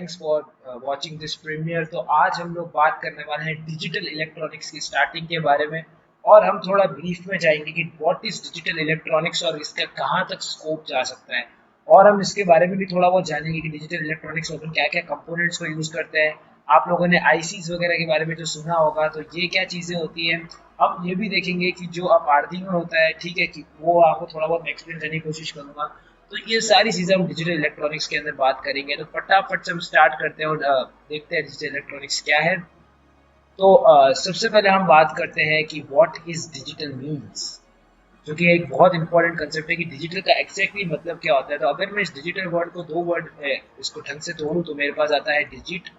Thanks for watching this premiere. तो आज हम लोग बात करने वाले हैं डिजिटल इलेक्ट्रॉनिक्स की स्टार्टिंग के बारे में, और हम थोड़ा ब्रीफ में जाएंगे कि व्हाट इज डिजिटल इलेक्ट्रॉनिक्स और इसका कहाँ तक स्कोप जा सकता है। और हम इसके बारे में भी थोड़ा बहुत जानेंगे कि डिजिटल इलेक्ट्रॉनिक्स में अपन क्या क्या कंपोनेंट्स को यूज़ करते हैं। आप लोगों ने आईसीज वगैरह के बारे में जो सुना होगा, तो ये क्या चीज़ें होती हैं। अब ये भी देखेंगे कि जो अब आर्डिनो होता है, ठीक है, कि वो आपको थोड़ा बहुत एक्सप्लेन करने की कोशिश करूंगा। तो ये सारी चीज़ें हम डिजिटल इलेक्ट्रॉनिक्स के अंदर बात करेंगे। तो फटाफट से हम स्टार्ट करते हैं और देखते हैं डिजिटल इलेक्ट्रॉनिक्स क्या है। तो सबसे पहले हम बात करते हैं कि व्हाट इज डिजिटल मीन्स, जो कि एक बहुत इंपॉर्टेंट कंसेप्ट है कि डिजिटल का एक्जैक्टली मतलब क्या होता है। तो अगर मैं इस डिजिटल वर्ड को दो वर्ड में इसको ढंग से तोड़ूं तो मेरे पास आता है डिजिट।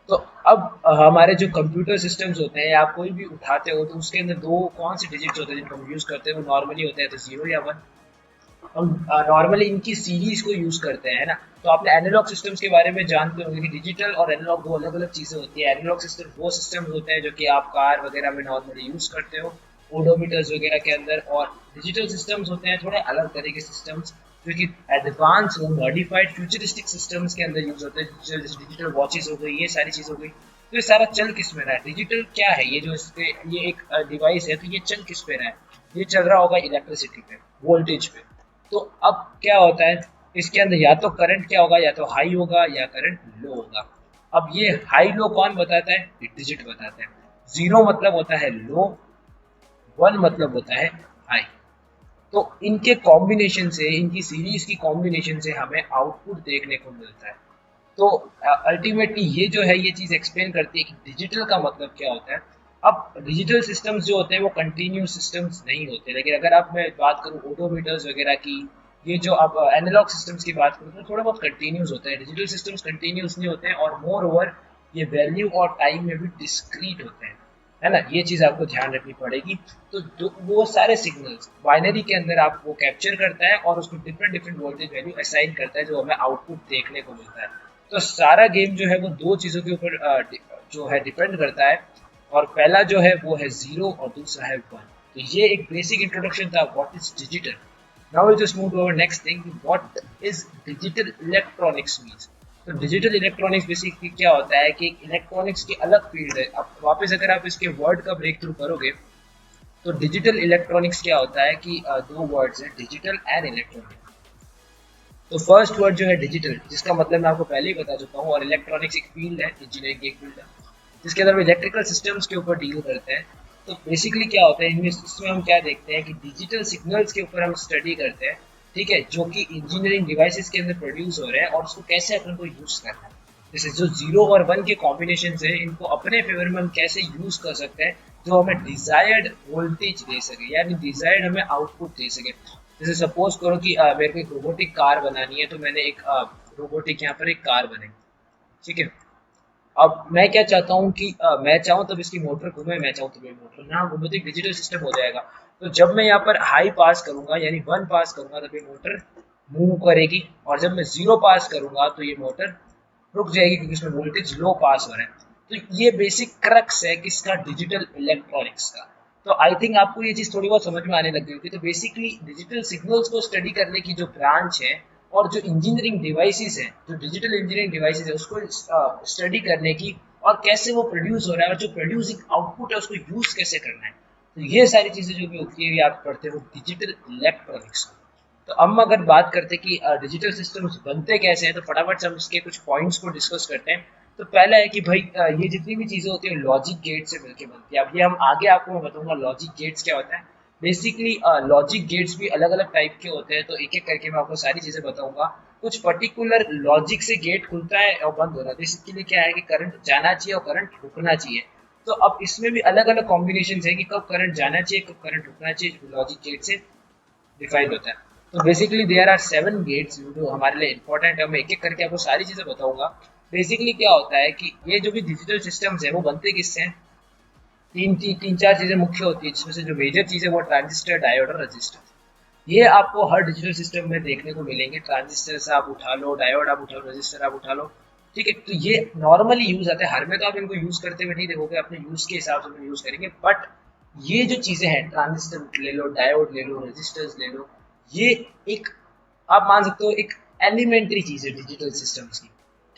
तो अब हमारे जो कंप्यूटर सिस्टम्स होते हैं, आप कोई भी उठाते हो तो उसके अंदर दो कौन से डिजिट्स होते हैं जिनको हम यूज़ करते हैं, वो नॉर्मली होते हैं तो 0 या 1। हम नॉर्मली इनकी सीरीज को यूज करते हैं, है ना। तो आपने एनालॉग सिस्टम्स के बारे में जानते होंगे कि डिजिटल और एनालॉग दो अलग अलग चीजें होती है। एनालॉग सिस्टम वो सिस्टम्स होते हैं जो कि आप कार वगैरह में नॉर्मली यूज करते हो, ओडोमीटर्स वगैरह के अंदर। और डिजिटल सिस्टम्स होते हैं थोड़े अलग तरह के सिस्टम्स जो कि एडवांस हो, मॉडिफाइड फ्यूचरिस्टिक सिस्टम्स के अंदर यूज होते हैं। जैसे डिजिटल वॉचेस हो गई, ये सारी चीज हो गई। तो ये सारा चल किस में रहा है, डिजिटल क्या है, ये जो इसके ये एक डिवाइस है, तो ये चल किस पे रहा है, ये चल रहा होगा इलेक्ट्रिसिटी पे, वोल्टेज पे। तो अब क्या होता है, इसके अंदर या तो करंट क्या होगा, या तो हाई होगा या करंट लो होगा। अब ये हाई लो कौन बताता है, ये डिजिट बताता है। 0 मतलब होता है लो, 1 मतलब होता है हाई। तो इनके कॉम्बिनेशन से, इनकी सीरीज की कॉम्बिनेशन से हमें आउटपुट देखने को मिलता है। तो अल्टीमेटली ये जो है, ये चीज़ एक्सप्लेन करती है कि डिजिटल का मतलब क्या होता है। अब डिजिटल सिस्टम्स जो होते हैं वो कंटिन्यूस सिस्टम्स नहीं होते, लेकिन अगर आप मैं बात करूँ ओडोमीटर्स वगैरह की, ये जो आप एनालॉग सिस्टम्स की बात करूँ तो थोड़ा बहुत कंटिन्यूस होते हैं। डिजिटल सिस्टम्स कंटिन्यूस नहीं होते हैं, और मोर ओवर ये वैल्यू और टाइम में भी डिस्क्रीट होते हैं, है ना। ये चीज़ आपको ध्यान रखनी पड़ेगी। तो वो सारे सिग्नल्स बाइनरी के अंदर आप वो कैप्चर करता है और उसको different different voltage value assign करता है, जो हमें आउटपुट देखने को मिलता है। तो सारा गेम जो है वो दो चीज़ों के ऊपर जो है डिपेंड करता है। और पहला जो है वो है 0 और दूसरा है 1। तो ये एक बेसिक इंट्रोडक्शन था what is digital. Now will just move to our next thing, what is digital electronics means. तो डिजिटल इलेक्ट्रॉनिक्स बेसिकली क्या होता है कि एक इलेक्ट्रॉनिक्स की अलग फील्ड है। अब वापस अगर आप इसके वर्ड का ब्रेक थ्रू करोगे, तो डिजिटल इलेक्ट्रॉनिक्स क्या होता है कि दो वर्ड्स हैं, डिजिटल एंड इलेक्ट्रॉनिक। तो फर्स्ट वर्ड जो है डिजिटल, जिसका मतलब मैं आपको पहले ही बता चुका हूँ, और इलेक्ट्रॉनिक्स एक फील्ड है, इंजीनियरिंग की एक फील्ड है, जिसके अंदर हम इलेक्ट्रिकल सिस्टम्स के ऊपर डील करते हैं। तो बेसिकली क्या होता है, इसमें हम क्या देखते हैं कि डिजिटल सिग्नल्स के ऊपर हम स्टडी करते हैं, ठीक है, जो कि इंजीनियरिंग डिवाइसेस के अंदर प्रोड्यूस हो रहे हैं, और उसको कैसे अपन को यूज करना है। जैसे जो 0 और 1 के कॉम्बिनेशन है, इनको अपने फेवर में हम कैसे यूज कर सकते हैं, जो हमें डिजायर्ड वोल्टेज दे सके, यानी डिजायर्ड हमें आउटपुट दे सके। जैसे सपोज करो कि मेरे को एक रोबोटिक कार बनानी है, तो मैंने एक रोबोटिक यहाँ पर एक कार बनाई, ठीक है। अब मैं क्या चाहता हूँ कि मैं चाहूँ तब इसकी मोटर घूमे, मैं चाहूँ तब ये मोटर ना घूमे, तो एक डिजिटल सिस्टम हो जाएगा। तो जब मैं यहाँ पर हाई पास करूंगा, यानी 1 पास करूंगा, तब ये मोटर मूव करेगी, और जब मैं 0 पास करूंगा तो ये मोटर रुक जाएगी, क्योंकि इसमें वोल्टेज लो पास हो रहा है। तो ये बेसिक क्रक्स है किसका, डिजिटल इलेक्ट्रॉनिक्स का। तो आई थिंक आपको ये चीज़ थोड़ी बहुत समझ में आने लग गई होगी। तो बेसिकली डिजिटल सिग्नल्स को स्टडी करने की जो ब्रांच है, और जो इंजीनियरिंग डिवाइसेस है, जो डिजिटल इंजीनियरिंग डिवाइसेस है, उसको स्टडी करने की, और कैसे वो प्रोड्यूस हो रहा है, और जो प्रोड्यूसिंग आउटपुट है उसको यूज कैसे करना है। तो ये सारी चीज़ें जो भी होती है, ये आप पढ़ते हो डिजिटल इलेक्ट्रॉनिक्स। तो हम अगर बात करते हैं कि डिजिटल सिस्टम्स बनते कैसे हैं, तो फटाफट से हम इसके कुछ पॉइंट्स को डिस्कस करते हैं। तो पहला है कि भाई ये जितनी भी चीज़ें होती है लॉजिक गेट से मिलकर बनती है। अब ये हम आगे आपको मैं बताऊंगा लॉजिक गेट्स क्या होता है। बेसिकली लॉजिक गेट्स भी अलग अलग टाइप के होते हैं, तो एक एक करके मैं आपको सारी चीज़ें बताऊंगा। कुछ पर्टिकुलर लॉजिक से गेट खुलता है और बंद होता है, तो इसके लिए क्या है कि करंट जाना चाहिए और करंट रुकना चाहिए। तो अब इसमें भी अलग अलग कॉम्बिनेशन है कि कब करंट जाना चाहिए, कब करंट रुकना चाहिए, लॉजिक गेट से डिफाइंड होता है। तो बेसिकली देयर आर 7 गेट्स जो हमारे लिए इंपॉर्टेंट है। मैं एक एक करके आपको सारी चीज़ें बताऊंगा। बेसिकली क्या होता है कि ये जो भी डिजिटल सिस्टम्स है वो बनते किससे हैं, तीन चार चीज़ें मुख्य होती है, जिसमें से जो मेजर चीज़ है वो ट्रांजिस्टर, डायोड और रजिस्टर। ये आपको हर डिजिटल सिस्टम में देखने को मिलेंगे। ट्रांजिस्टर से आप उठा लो, डायोड आप उठा लो, रजिस्टर आप उठा लो, ठीक है। तो ये नॉर्मली यूज आते हैं, हर में तो आप इनको यूज करते हुए नहीं देखोगे, अपने यूज के हिसाब से यूज करेंगे। बट ये जो चीज़ें हैं, ट्रांजिस्टर ले लो, डायोड ले लो, रजिस्टर्स ले लो, ये एक आप मान सकते हो एक एलिमेंट्री चीज़ें डिजिटल सिस्टम्स की,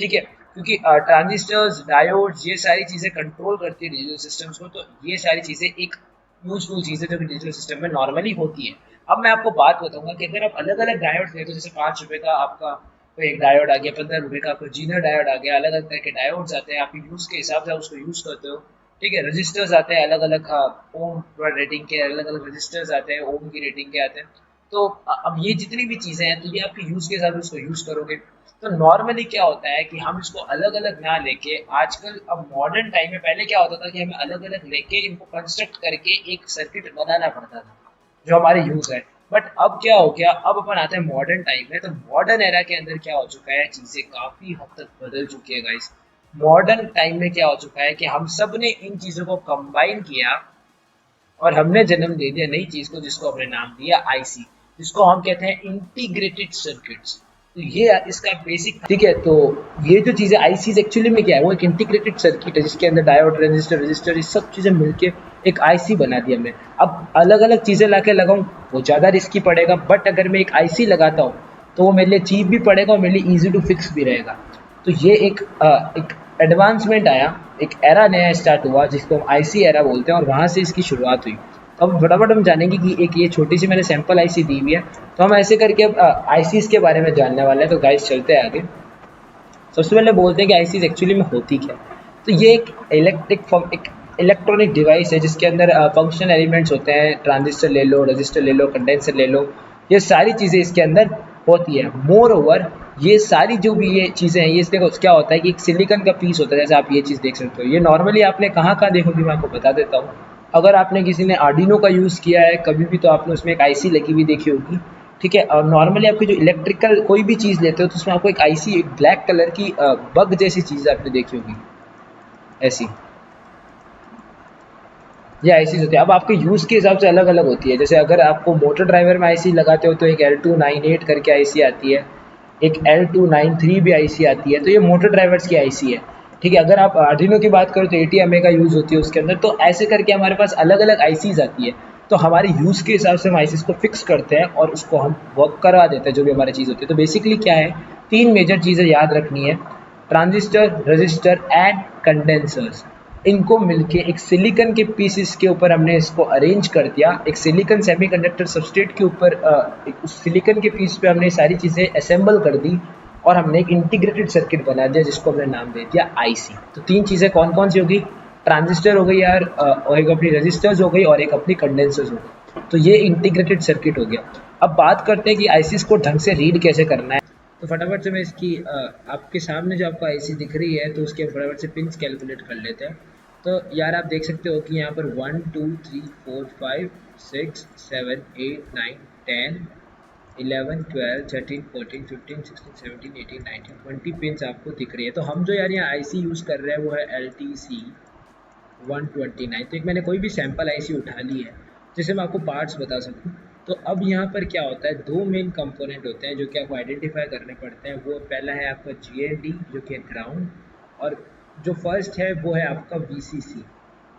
ठीक है, क्योंकि ट्रांजिस्टर्स, डायोड्स, ये सारी चीज़ें कंट्रोल करती है डिजिटल सिस्टम्स को। तो ये सारी चीज़ें एक यूजफुल चीज़ें जो कि डिजिटल सिस्टम में नॉर्मली होती है। अब मैं आपको बात बताऊंगा कि अगर आप अलग अलग डायोड्स लेते हो, जैसे ₹5 का आपका कोई एक डायोड आ गया, ₹15 का कोई जीनर डायोड आ गया, अलग अलग तरह के डायोड्स आते हैं, आपके यूज़ के हिसाब से आप उसको यूज़ करते हो, ठीक है। रजिस्टर्स आते हैं अलग अलग ओम रेटिंग के, अलग अलग रजिस्टर्स आते हैं ओम की रेटिंग के आते हैं। तो अब ये जितनी भी चीज़ें हैं, तो ये आपके यूज़ के हिसाब से उसको यूज़ करोगे। तो नॉर्मली क्या होता है कि हम इसको अलग अलग ना लेके, आजकल अब मॉडर्न टाइम में, पहले क्या होता था कि हमें अलग अलग लेके इनको कंस्ट्रक्ट करके एक सर्किट बनाना पड़ता था जो हमारे यूज है। बट अब क्या हो गया, अब अपन आते हैं मॉडर्न टाइम में। तो मॉडर्न एरा के अंदर क्या हो चुका है, चीज़ें काफ़ी हद तक बदल चुकी है गाइस। मॉडर्न टाइम में क्या हो चुका है कि हम सब ने इन चीज़ों को कंबाइन किया और हमने जन्म दे दिया नई चीज़ को, जिसको हमने नाम दिया आईसी, जिसको हम कहते हैं इंटीग्रेटेड सर्किट्स। तो ये इसका बेसिक, ठीक है। तो ये जो चीज़ें आईसी एक्चुअली में क्या है, वो एक इंटीग्रेटेड सर्किट है जिसके अंदर डायोड, रेजिस्टर, रजिस्टर, ये सब चीज़ें मिलके एक आईसी बना दिया हमने। अब अलग अलग चीज़ें ला के लगाऊँ वो ज़्यादा रिस्की पड़ेगा, बट अगर मैं एक आईसी लगाता हूँ तो वो मेरे लिए चीप भी पड़ेगा और मेरे लिए ईजी टू फिक्स भी रहेगा। तो ये एक एडवांसमेंट आया, एक एरा नया स्टार्ट हुआ जिसको हम आईसी एरा बोलते हैं, और वहाँ से इसकी शुरुआत हुई। तो अब फटाफट हम जानेंगे कि एक ये छोटी सी मैंने सैंपल आईसी दी हुई है, तो हम ऐसे करके अब आईसीज के बारे में जानने वाले हैं। तो गाइस चलते हैं आगे। सबसे पहले बोलते हैं कि आईसीज एक्चुअली में होती क्या है। तो ये एक इलेक्ट्रॉनिक डिवाइस है जिसके अंदर फंक्शनल एलिमेंट्स होते हैं। ट्रांजिस्टर ले लो, रजिस्टर ले लो, कंडेंसर ले लो, ये सारी चीज़ें इसके अंदर होती है। मोर ओवर ये सारी जो भी ये चीज़ें हैं, ये देखो क्या होता है कि एक सिलिकॉन का पीस होता है, जैसे आप ये चीज़ देख सकते हो। ये नॉर्मली आपने कहाँ कहाँ देखोगे, मैं आपको बता देता हूँ। अगर आपने किसी ने आर्डिनो का यूज़ किया है कभी भी, तो आपने उसमें एक आईसी लगी हुई देखी होगी, ठीक है। और नॉर्मली आपकी जो इलेक्ट्रिकल कोई भी चीज़ लेते हो तो उसमें आपको एक आईसी, एक ब्लैक कलर की बग जैसी चीज़ आपने देखी होगी, ऐसी ये आईसीज होती है। अब आपके यूज़ के हिसाब से अलग अलग होती है। जैसे अगर आपको मोटर ड्राइवर में आईसी लगाते हो तो एक L298 करके आईसी आती है, एक L293 भी आईसी आती है। तो ये मोटर ड्राइवर्स की आईसी है, ठीक है। अगर आप आर्डिनो की बात करो तो ATMA का यूज़ होती है उसके अंदर। तो ऐसे करके हमारे पास अलग अलग आईसीज आती है। तो हमारे यूज़ के हिसाब से हम आईसीज को फिक्स करते हैं और उसको हम वर्क करवा देते हैं जो भी हमारी चीज़ होती है। तो बेसिकली क्या है, तीन मेजर चीज़ें याद रखनी है: ट्रांजिस्टर, रजिस्टर एंड कंडेंसर्स। इनको मिलके एक सिलिकॉन के पीसेस के ऊपर हमने इसको अरेंज कर दिया। एक सिलिकॉन सेमीकंडक्टर सबस्ट्रेट के ऊपर उस सिलिकॉन के पीस पे हमने सारी चीज़ें असेंबल कर दी और हमने एक इंटीग्रेटेड सर्किट बना दिया जिसको हमने नाम दे दिया आईसी। तो तीन चीज़ें कौन कौन सी होगी, ट्रांजिस्टर हो गई यार, और एक अपनी रजिस्टर्स हो गई और एक अपनी कंडेंसर्स हो गई। तो ये इंटीग्रेटेड सर्किट हो गया। अब बात करते हैं कि आईसीस को ढंग से रीड कैसे करना है। तो फटाफट से मैं इसकी आपके सामने जो आपको आईसी दिख रही है तो उसके फटाफट से पिंस कैलकुलेट कर लेते हैं। तो यार आप देख सकते हो कि यहाँ पर 1 2 3 4 5 6 7 8 9 10 11 12 13 14 15 16 17 18 19 20 पिंस आपको दिख रही है। तो हम जो यार यहाँ आईसी यूज़ कर रहे हैं वो है LTC 129। तो एक मैंने कोई भी सैम्पल आईसी उठा ली है जिसे मैं आपको पार्ट्स बता सकूँ। तो अब यहाँ पर क्या होता है, दो मेन कंपोनेंट होते हैं जो कि आपको आइडेंटिफाई करने पड़ते हैं। वो पहला है आपका GND जो कि है ग्राउंड, और जो फर्स्ट है वो है आपका VCC।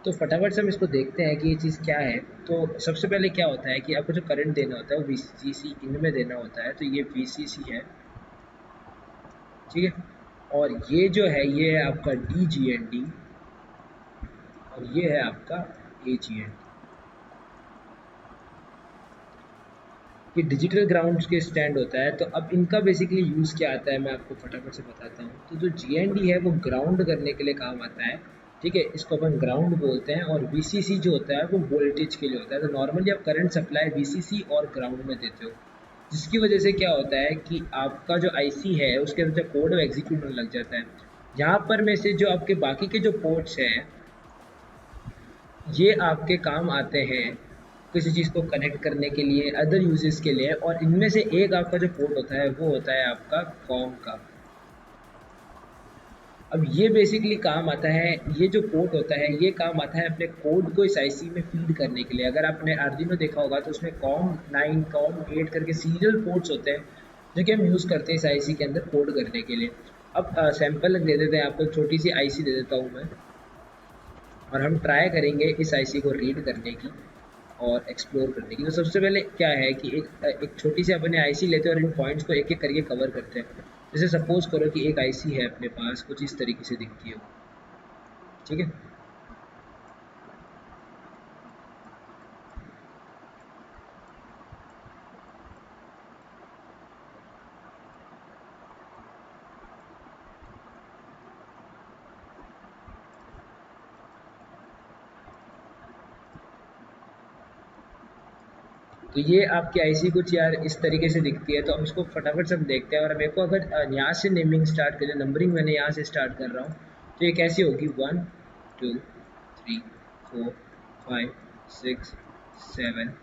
तो फटाफट से हम इसको देखते हैं कि ये चीज़ क्या है। तो सबसे पहले क्या होता है कि आपको जो करंट देना होता है वो VCC इनमें देना होता है। तो ये VCC है, ठीक है। और ये जो है ये है आपका DGND और ये है आपका AGND। ये डिजिटल ग्राउंड्स के स्टैंड होता है। तो अब इनका बेसिकली यूज़ क्या आता है मैं आपको फटाफट से बताता हूँ। तो जो GND है वो ग्राउंड करने के लिए काम आता है, ठीक है, इसको अपन ग्राउंड बोलते हैं। और VCC जो होता है वो वोल्टेज के लिए होता है। तो नॉर्मली आप करंट सप्लाई VCC और ग्राउंड में देते हो, जिसकी वजह से क्या होता है कि आपका जो आईसी है उसके अंदर कोड एग्जीक्यूट होने लग जाता है। यहाँ पर में से जो आपके बाकी के जो पोर्ट्स हैं ये आपके काम आते हैं किसी चीज़ को कनेक्ट करने के लिए, अदर यूजेस के लिए। और इनमें से एक आपका जो पोर्ट होता है वो होता है आपका कॉम का। अब ये बेसिकली काम आता है, ये जो पोर्ट होता है ये काम आता है अपने कोड को इस आईसी में फीड करने के लिए। अगर आपने आर्डिनो देखा होगा तो उसमें कॉम 9 कॉम 8 करके सीरियल पोर्ट्स होते हैं जो कि हम यूज़ करते हैं इस आईसी के अंदर कोड करने के लिए। अब सैंपल दे देते हैं आपको, छोटी सी आईसी दे देता हूँ मैं, और हम ट्राई करेंगे इस आईसी को रीड करने की। और एक्सप्लोर करने की। तो सबसे पहले क्या है कि एक छोटी सी अपने आईसी लेते हैं और इन पॉइंट्स को एक एक करके कवर करते हैं। जैसे सपोज करो कि एक आईसी है अपने पास, कुछ इस तरीके से दिखती है, ठीक है। तो ये आपकी आईसी कुछ यार इस तरीके से दिखती है। तो हम इसको फटाफट से हम देखते हैं। और मेरे को अगर यहाँ से नेमिंग स्टार्ट करें, नंबरिंग मैंने यहाँ से स्टार्ट कर रहा हूँ, तो ये कैसी होगी 1 2 3 4 5 6 7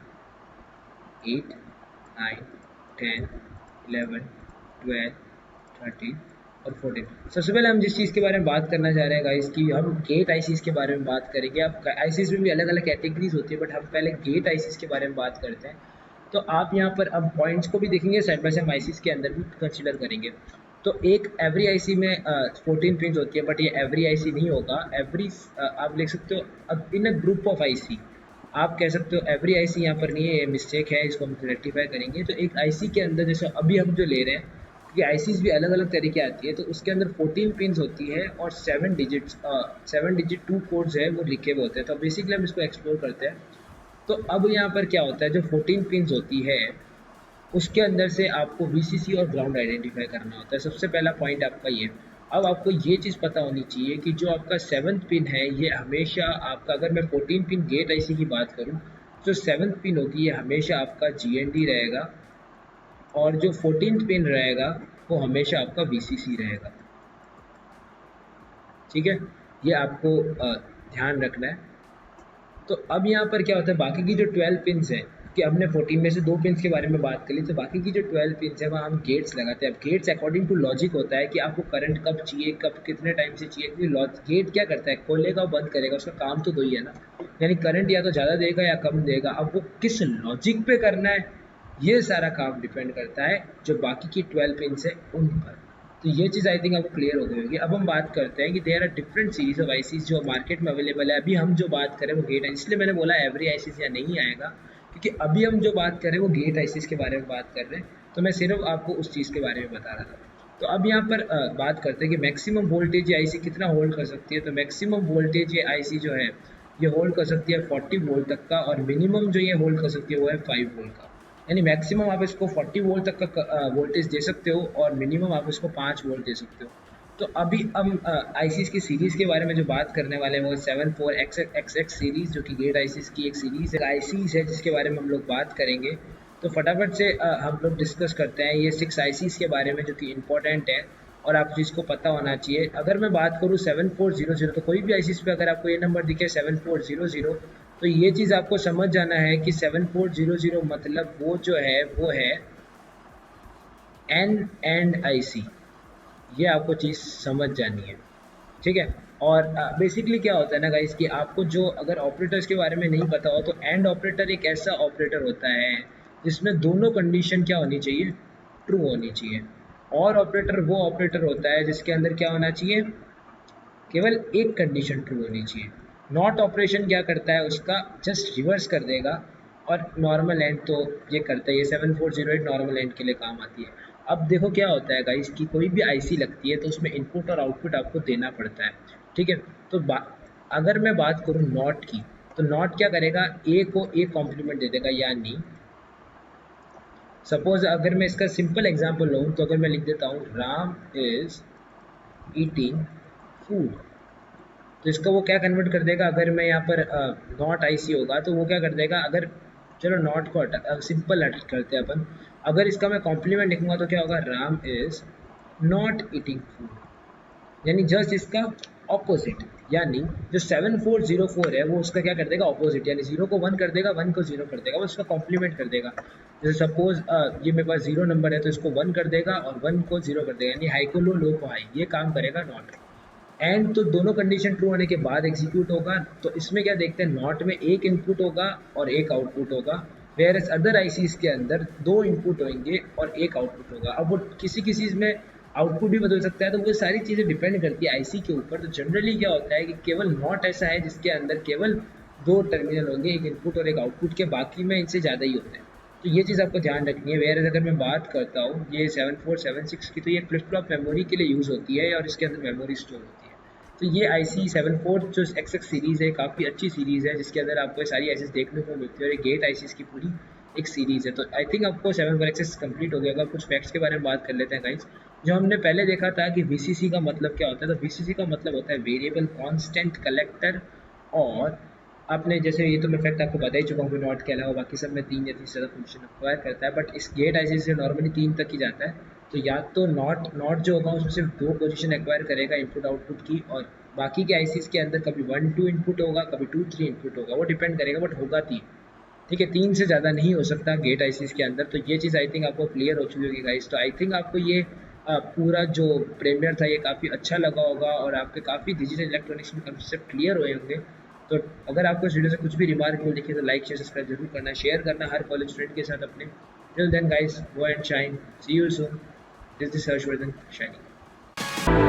8 9 10 11 12 13 और 14। सबसे पहले हम जिस चीज़ के बारे में बात करना चाह रहे हैं गाइस कि हम गेट आईसीज के बारे में बात करेंगे। अब आईसीज में भी अलग अलग कैटेगरीज होती है, बट हम पहले गेट आईसीज के बारे में बात करते हैं। तो आप यहाँ पर अब पॉइंट्स को भी देखेंगे, साइड बाय साइड आईसीज के अंदर भी कंसिडर करेंगे। तो एक एवरी आईसी में 14 पिन होती है, बट ये एवरी आईसी नहीं होगा। एवरी आप लिख सकते हो इन अ ग्रुप ऑफ आईसी, आप कह सकते हो एवरी आईसी यहाँ पर नहीं है, ये मिस्टेक है, इसको हम रेक्टिफाई करेंगे। तो एक आईसी के अंदर जैसे अभी हम जो ले रहे हैं, क्योंकि आईसीज भी अलग अलग तरीके आती है, तो उसके अंदर 14 पिन होती है और 7 डिजिट 2 कोड्स है वो लिखे हुए होते हैं। तो बेसिकली हम इसको एक्सप्लोर करते हैं। तो अब यहाँ पर क्या होता है, जो 14 पिन होती है उसके अंदर से आपको वीसीसी और ग्राउंड आइडेंटिफाई करना होता है। सबसे पहला पॉइंट आपका ये। अब आपको ये चीज़ पता होनी चाहिए कि जो आपका 7th पिन है ये हमेशा आपका, अगर मैं 14 पिन गेट आईसी की बात करूँ, जो 7th पिन होगी ये हमेशा आपका जीएनडी रहेगा, और जो 14th पिन रहेगा वो हमेशा आपका वीसीसी रहेगा, ठीक है। ये आपको ध्यान रखना है। तो अब यहाँ पर क्या होता है, बाकी की जो 12 पिन्स हैं, कि हमने 14 में से 2 पिन्स के बारे में बात कर ली, तो बाकी की जो 12 पिन्स है वहाँ हम गेट्स लगाते हैं। अब गेट्स अकॉर्डिंग टू लॉजिक होता है कि आपको करंट कब चाहिए, कब कितने टाइम से चाहिए। क्योंकि गेट क्या करता है, खोलेगा और बंद करेगा, उसका काम तो दो ही है ना। यानी करंट या तो ज़्यादा देगा या कम देगा। अब वो किस लॉजिक पे करना है, ये सारा काम डिपेंड करता है जो बाकी की 12 पिन्स है उन पर। तो ये चीज़ आई थिंक आपको क्लियर हो गई होगी। अब हम बात करते हैं कि there are different series of ICs जो मार्केट में अवेलेबल है। अभी हम जो बात करें वो गेट है, इसलिए मैंने बोला एवरी आईसीज या नहीं आएगा, क्योंकि अभी हम जो बात करें वो गेट आईसीज के बारे में बात कर रहे हैं। तो मैं सिर्फ आपको उस चीज़ के बारे में बता रहा था। तो अब यहाँ पर बात करते हैं कि मैक्सिमम वोल्टेज ये आईसी कितना होल्ड कर सकती है। तो मैक्सिमम वोल्टेज ये आईसी जो है ये होल्ड कर सकती है 40 वोल्ट तक का, और मिनिमम जो ये होल्ड कर सकती है वो है 5 वोल्ट का। यानी मैक्सिमम आप इसको 40 वोल्ट तक का वोल्टेज दे सकते हो, और मिनिमम आप इसको 5 वोल्ट दे सकते हो। तो अभी हम आईसीज की सीरीज़ के बारे में जो बात करने वाले हैं वो 74XX सीरीज़, जो कि गेट आईसीज की एक सीरीज़ है, आईसीज है जिसके बारे में हम लोग बात करेंगे। तो फटाफट से हम लोग डिस्कस करते हैं ये 6 आईसीज के बारे में, जो कि इंपॉर्टेंट है और आप जिसको पता होना चाहिए। अगर मैं बात करूँ 7400, तो कोई भी आईसीज पे अगर आपको ये नंबर दिखे 7400, तो ये चीज़ आपको समझ जाना है कि 7400 मतलब वो जो है वो है एन एंड आईसी। ये आपको चीज़ समझ जानी है, ठीक है। और बेसिकली क्या होता है ना गाइस कि आपको जो अगर ऑपरेटर्स के बारे में नहीं पता हो, तो एंड ऑपरेटर एक ऐसा ऑपरेटर होता है जिसमें दोनों कंडीशन क्या होनी चाहिए, ट्रू होनी चाहिए। और ऑपरेटर वो ऑपरेटर होता है जिसके अंदर क्या होना चाहिए, केवल एक कंडीशन ट्रू होनी चाहिए। नॉट ऑपरेशन क्या करता है, उसका जस्ट रिवर्स कर देगा। और नॉर्मल एंड तो ये करता है, ये 7408 नॉर्मल एंड के लिए काम आती है। अब देखो क्या होता है गाइस कि कोई भी आईसी लगती है तो उसमें इनपुट और आउटपुट आपको देना पड़ता है, ठीक है। तो अगर मैं बात करूँ नॉट की, तो नॉट क्या करेगा, ए को ए कॉम्प्लीमेंट दे देगा, यानी सपोज अगर मैं इसका सिंपल एग्जांपल लूँ, तो अगर मैं लिख देता हूँ राम इज ईटिंग फूड, तो इसका वो क्या कन्वर्ट कर देगा। अगर मैं यहाँ पर नॉट आईसी होगा तो वो क्या कर देगा, अगर चलो नॉट को सिंपल करते हैं अपन, अगर इसका मैं कॉम्प्लीमेंट लिखूंगा तो क्या होगा, Ram is not eating food, यानी जस्ट इसका ऑपोजिट। यानी जो 7404 है वो उसका क्या कर देगा, ऑपोजिट, यानी 0 को 1 कर देगा, 1 को 0 कर देगा, वो उसका कॉम्प्लीमेंट कर देगा। जैसे सपोज ये मेरे पास 0 नंबर है तो इसको 1 कर देगा और 1 को 0 कर देगा, यानी हाई को लो, लो को हाई, ये काम करेगा नॉट। एंड तो दोनों कंडीशन ट्रू होने के बाद एग्जीक्यूट होगा। तो इसमें क्या देखते हैं, नॉट में एक इनपुट होगा और एक आउटपुट होगा, वेयर एज अदर आईसीज के अंदर 2 इनपुट होंगे और एक आउटपुट होगा। अब वो किसी किसी में आउटपुट भी बदल सकता है, तो वो सारी चीज़ें डिपेंड करती है आईसी के ऊपर। तो जनरली क्या होता है कि केवल नॉट ऐसा है जिसके अंदर केवल दो टर्मिनल होंगे, एक इनपुट और एक आउटपुट के, बाकी में इनसे ज़्यादा ही होते हैं। तो ये चीज़ आपको ध्यान रखनी है। वेयर अगर मैं बात करता हूँ ये 7476 की, तो ये फ्लिप फ्लॉप मेमोरी के लिए यूज़ होती है और इसके अंदर मेमोरी स्टोर होती है। तो ये IC74 जो XX सीरीज़ है, काफ़ी अच्छी सीरीज़ है जिसके अंदर आपको सारी ICs देखने को मिलती है और एक गेट ICs की पूरी एक सीरीज़ है। तो आई थिंक आपको 74 कंप्लीट हो गया होगा। कुछ फैक्ट्स के बारे में बात कर लेते हैं गाइस। जो हमने पहले देखा था कि VCC का मतलब क्या होता है, तो VCC का मतलब होता है वेरिएबल कांस्टेंट कलेक्टर। और आपने जैसे, ये तो मैं फैक्ट आपको बता ही चुका हूँ कि नॉट के अलावा बाकी सब में 3 या 3 से ज़्यादा फंक्शन एक्वायर करता है, बट इस गेट IC से नॉर्मली 3 तक ही जाता है। तो या तो नॉट नॉट जो होगा उसमें सिर्फ 2 पोजीशन एक्वायर करेगा इनपुट आउटपुट की, और बाकी के ICs के अंदर कभी 1-2 इनपुट होगा, कभी 2-3 इनपुट होगा, वो डिपेंड करेगा, बट होगा 3। ठीक है, 3 से ज़्यादा नहीं हो सकता गेट ICs के अंदर। तो ये चीज़ आई थिंक आपको क्लियर हो चुकी होगी गाइस। तो आई थिंक आपको ये पूरा जो प्रीमियर था ये काफ़ी अच्छा लगा होगा और आपके काफ़ी डिजिटल इलेक्ट्रॉनिक्स में कंसेप्ट क्लियर हुए होंगे। तो अगर आपको इस वीडियो से कुछ भी रिमार्क मिल दिखे तो लाइक शेयर सब्सक्राइब जरूर करना, शेयर करना हर कॉलेज स्टूडेंट के साथ अपने। Till then guys, go and shine, see you soon, this is Harshvardhan shining.